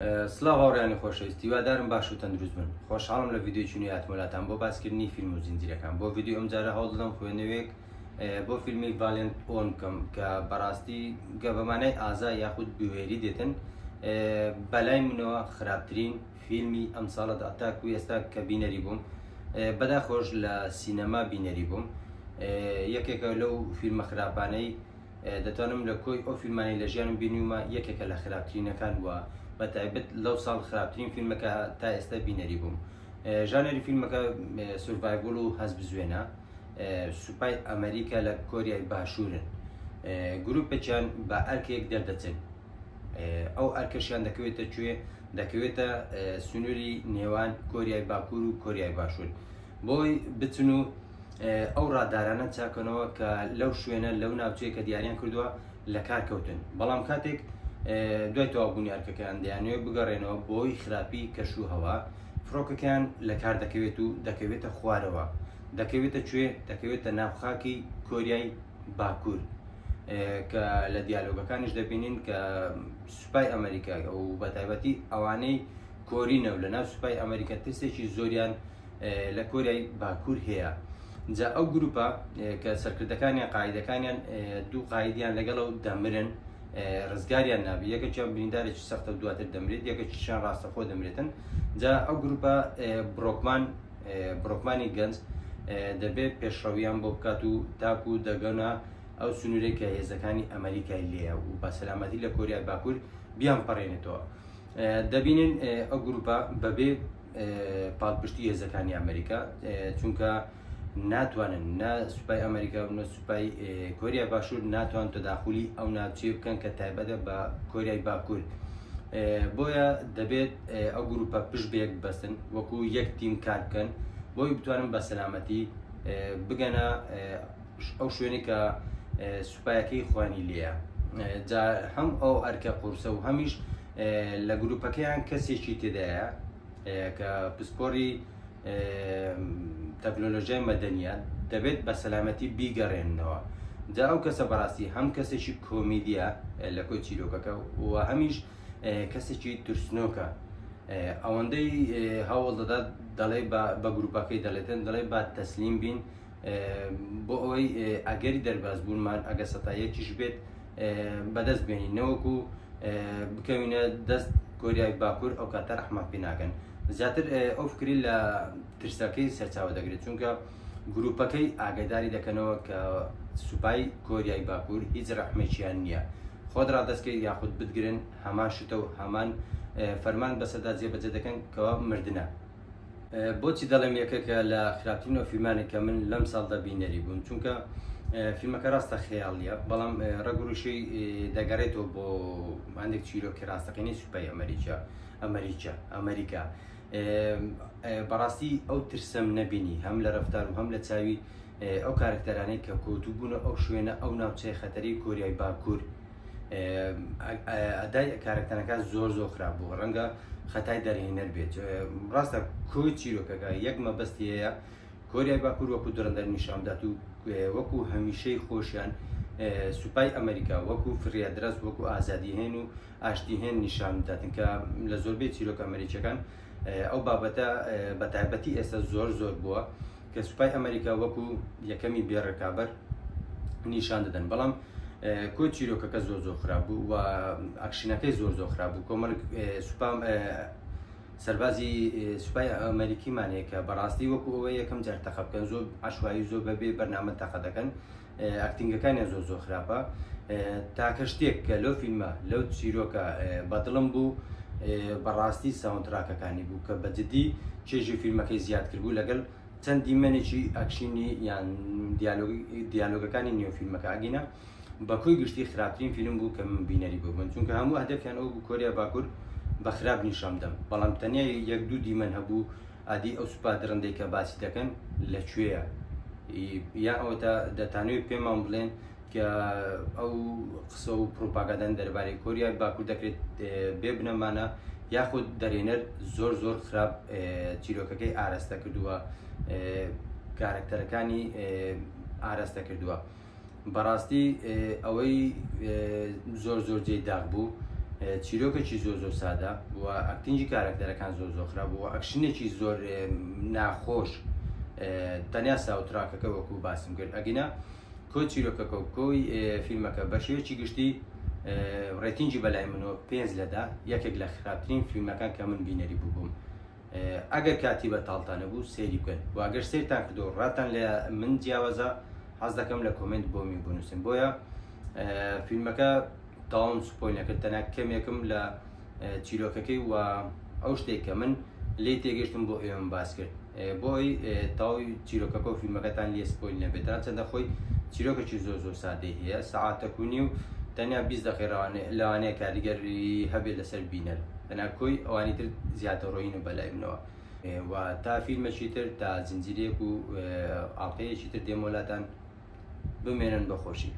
سلااو هاوڕێیانی خۆشەویستی هیوادارم باش و تەندروست بن. خۆشحاڵم لە ڤیدیۆی هاتمەلاتان بۆ باسکردنی فیلم و زنجیرەکان. بۆ ڤیدیۆ ئەم جارە هەوڵ دەدەم خوێندنەوەیەک بۆ فیلمی ڤالێنت ئۆن بکەم کە بەڕاستی گە بەمانای ئازا یاخود بوێری دێتن بەلای منەوە خراپترین فیلمی ئەم ساڵەدا تاکو ئێستا کە بینەری بووم بەداخۆش لە سینەما بینەری بووم. یەکێکە لەو فیلمە خراپانەی دەتوانم لە کۆی ئەو فیلمانی لە ژیانم بینیومە یەکێکە لە خراپترینەکان وە بەتایبەت لەو ساڵ خراپترین فیلمەکە تا ئێستا بینەری بووم. ژانەری فیلمەکە سورڤایڤڵ و هەز بزوێنە. سوپای ئەمریکا لە کۆریای باشوورن. گروپێکیان بە ئەرکێک دەردەچن. ئەو ئەرکەشیان دەکەوێتە کوێ؟ دەکەوێتە سنووری نێوان کۆریای باکوور و کۆریای باشوور بۆی بچن و ئەو ڕادارانە چاکەنەوە کە لەو شوێنە لەو ناوچەیە کە دیاریان کردووە لە کار کەوتن. بەڵام کاتێک دوای تەوابوونی ئەرکەکان دەیانوێت بگەڕێنەوە بۆی خراپی کەش و هەوا فڕۆکەکان لە کار دەکەوێت و دەکەوێتە خوارەوە. دەکەوێتە کوێ؟ دەکەوێتە ناوخاکی کۆریای باکوور کە لە دیالۆگەکانیش دەبینین کە سوپای ئەمریکا و بەتایبەتی ئەوانەی کۆرینە و لە ناو سوپای ئەمریکا تستێکی زۆریان لە کۆریای باکوور هەیە. جا ئەو گروپە کە سەرکردەکانیان قایدەکانیان دوو قایدیان لەگەڵەوە دەمرن ڕزگاریان نابی، یەکێکیان بریندارێکی سەختە دواتر دەمرێت، یەکێکیشیان ڕاستەخۆ دەمرێتن. جا ئەو گروپە بڕۆکمانی گەنج دەبێت پێشڕەویان بۆ بکات و تاکو دەگەنە ئەو سنوورێک کە هێزەکانی ئەمریکای لێیە و بە سەلامەتی لە کۆریای باکوور بیان پەڕێنێتەوە. دەبینن ئەو گروپە بەبێ پاڵپشتی هێزەکانی ئەمریکا چونکە ناتوانن نە سوپای ئەمریکا و نە سوپای کۆریای باشوور ناتوان تەداخلی ئەو ناوچێ بکەن کە تایبەتە بە کۆریای باکوور. بۆیە دەبێت ئەو گروپە پشت بەیەک بەستن وەکو یەک تیم کار بکەن بۆی بتوانن بە سەلامەتی بگەنە ئەو شوێنی کە سوپایەکەی خوانی لێیە. جا هەم ئەو ئەرکە قورسە و هەمیش لە گروپەکەیان کەسێکی تێدایە کە پسپۆری تەکنۆلۆژیای مەدەنیات دەبێت بە سەلامەتی بیگەڕێنەوە. جا ئەو کەسە بەڕاستی هەم کەسێکی کۆمیدیە لە کۆی چیرۆکەکە و هەمیش کەسێکی ترسنۆکە. ئەوەندەی هەوڵ دەدات دەڵێ بە گروپەکەی دەڵێتن دەڵێ با تەسلیم بین بۆ ئەوەی ئەگەری دەرباز بوونمان ئەگە سەتایەکیش بێت بەدەست بێنین نەوەکو بکەوینە دەست کۆریای باکوور ئەو کاتە ڕەحمە پێ ناکەن. زیاتر ئەو فکری لە ترسەکەی سەرچاوە دەگرێت چونکە گروپەکەی ئاگاداری دەکەنەوە کە سوپای کۆریای باکوور هیچ ڕەحمێکیان نییە. خۆت ڕادەستکەی یاخود بتگرن هەمان شتە و هەمان فەرمان بەسەدا جێبەجێ دەکەن کەەوە مردنە. بۆچی دەڵێم یەکەکە لە خراپترینەوە فیلمانێک کە من لەم ساڵدا بینەری بووم چونکە فیلمەکە ڕاستە خەیاڵیە بەڵام ڕەگوڕوشەی دەگەڕێتەوە بۆ هەندێک چیرۆکی ڕاستەقینەی سوپای ئەمریکا. بەڕاستی ئەو ترسەم نەبینی هەم لە ڕەفتار و هەم لە چاوی ئەو کارکتەرانەی کە کۆتوبوونە ئەو شوێنە ئەو ناوچەی خەتەری کۆریای باکوور. ئەدای کارکتەرەکە زۆر خراپ بوو، ڕەنگە خەتای دەرهێنەر بێت. ڕاستە کۆی چیرۆکەکە یەک مەبەستی هەیە کۆریای باکوور وەکو دڕندەر نیشاندات و وەکو هەمیشەی خۆشیان سوپای ئەمریکا وەکو فریادرەست وەکو ئازادیهێن و ئاشتیهێن نیشانداتن کە لە زۆربەی چیرۆکە ئەمریکیەکان ئەو بابەتە بەتایبەتی ئێستا زۆر بووە کە سوپای ئەمریکا وەکو یەکەمی بێڕێکابەر نیشان دەدەن. بەڵام کۆی چیرۆکەکە زۆر خراپ بوو و ئەکشنەکەی زۆر خراپ بوو. کۆمەڵ سەربازی سوپای ئەمریکیمانەیە کە بەڕاستی وەکو ئەوە یەکەم جار تەقە بکەن زۆر عەشوایی زۆر بەبێ بەرنامە تەقە دەکەن. ئەکتینگەکانیان زۆر خراپە. تاکە شتێک کە لەو فیلمە لەو چیرۆکە بەدڵم بوو بەڕاستی ساوندتراکەکانی بوو کە بەجددی چێژی فیلمەکەی زیاد کردبوو لەگەڵ چەند دیمەنێکی ئەکشینی یان دیالۆگەکانی نێوفیلمەکە ئاگینە بەکۆی گشتی خراپترین فیلم بوو کە من بینەری بووم چونکە هەموو هەدەفیان ئەو بوو کۆریای باکوور بە خراپ نیشان بدەم. بەڵام تەنیا یەک دوو دیمەن هەبوو ئادی ئەو سوپا درەندەی کە باسی دەکەن لەکوێیە یا ئەوە دەتانوێت پێمان بڵێن کە ئەو قسە و پرۆپاگاندان دەربارەی کۆریای باکوور دەکرێت بێ بنەمانە یاخود دەرێنەر زۆر خراپ چیرۆکەکەی ئاراستە کردووە، کارکتەرەکانی ئاراستە کردووە. بەڕاستی ئەوەی زۆر جێی داغ بوو چیرۆکێکی زۆر سادە و ئەکتینجی کارکتەرەکان زۆر خراپ و ئەکشنێکی زۆر ناخۆش تەنیا ساوتراکەکە وەکو باسم کرد ئەگەنا کۆ چیرۆکەکە و کۆی فیلمەکە بە شێوەیەکی گشتی ڕێتینجی بەلای منەوە 5 لەدا یەکێک لە خراپترین فیلمەکان کە من بینەری بووبووم. ئەگەر کاتی بە تاڵتانە بوو سێری بکەن و ئەگەر سێرتان کردو ڕاتان لە من جیاوازە حەز دەکەم لە کۆمنت بۆمی بنووسن بۆیە فیلمەکە تاوام سوپۆی نەکرد تەنیا کەمێکم لە چیرۆکەکەی و ئەو شتێک کە من لێ تێگەشتم بۆ ئێوەم باس کرد بۆی تاوی چیرۆکەکە و فیلمەکەتان لێ سپۆیل نەبێتان چەندە خۆی چیرۆکێکی زۆر سادەی هەیە سەعاتەکونی و تەنیا 20 دقیقە لەوانەیە کاریگەری هەبێت لەسەر بینەر تەنیا کۆی ئەوانی تر زیاتر ڕۆینە بەلای منەوە و تا فیلمەکی تر تا زنجیرێک و ئاڵقەیەکی تر دێمۆلاتان بمێنن بەخۆشی.